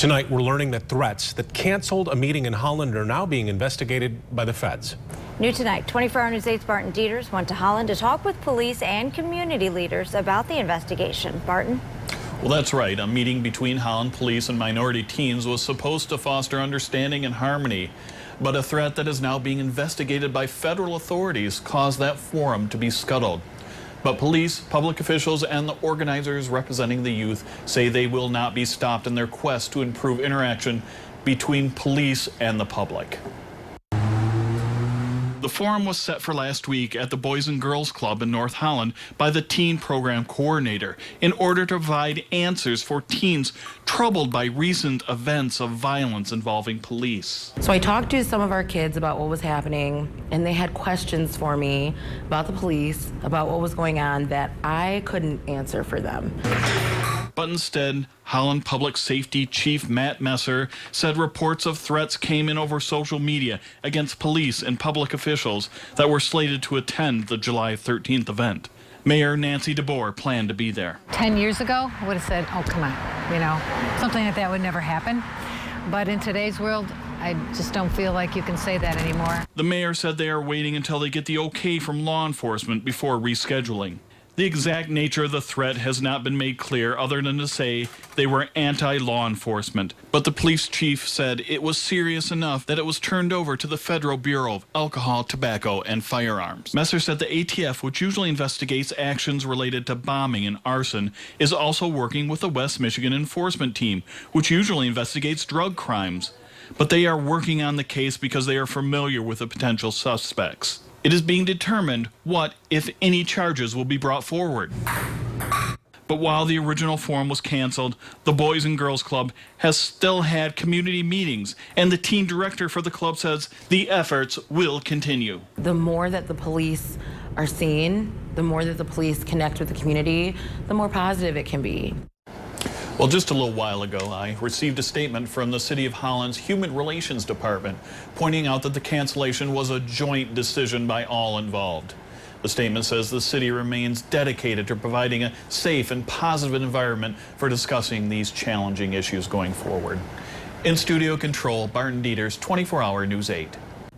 Tonight, we're learning that threats that canceled a meeting in Holland are now being investigated by the feds. New tonight, 24 Hour News 8's Barton Dieters went to Holland to talk with police and community leaders about the investigation. Barton? Well, that's right. A meeting between Holland police and minority teens was supposed to foster understanding and harmony. But a threat that is now being investigated by federal authorities caused that forum to be scuttled. But police, public officials, and the organizers representing the youth say they will not be stopped in their quest to improve interaction between police and the public. The forum was set for last week at the Boys and Girls Club in North Holland by the teen program coordinator in order to provide answers for teens troubled by recent events of violence involving police. So I talked to some of our kids about what was happening, and they had questions for me about the police, about what was going on that I couldn't answer for them. But instead, Holland Public Safety Chief Matt Messer said reports of threats came in over social media against police and public officials that were slated to attend the July 13th event. Mayor Nancy DeBoer planned to be there. 10 years ago, I would have said, oh, come on, something like that would never happen. But in today's world, I just don't feel like you can say that anymore. The mayor said they are waiting until they get the okay from law enforcement before rescheduling. The exact nature of the threat has not been made clear other than to say they were anti-law enforcement. But the police chief said it was serious enough that it was turned over to the Federal Bureau of Alcohol, Tobacco, and Firearms. Messer said the ATF, which usually investigates actions related to bombing and arson, is also working with the West Michigan Enforcement Team, which usually investigates drug crimes. But they are working on the case because they are familiar with the potential suspects. It is being determined what, if any, charges will be brought forward. But while the original forum was canceled, the Boys and Girls Club has still had community meetings, and the teen director for the club says the efforts will continue. The more that the police are seen, the more that the police connect with the community, the more positive it can be. Well, just a little while ago, I received a statement from the City of Holland's Human Relations Department pointing out that the cancellation was a joint decision by all involved. The statement says the city remains dedicated to providing a safe and positive environment for discussing these challenging issues going forward. In studio control, Barton Dieters, 24 Hour News 8.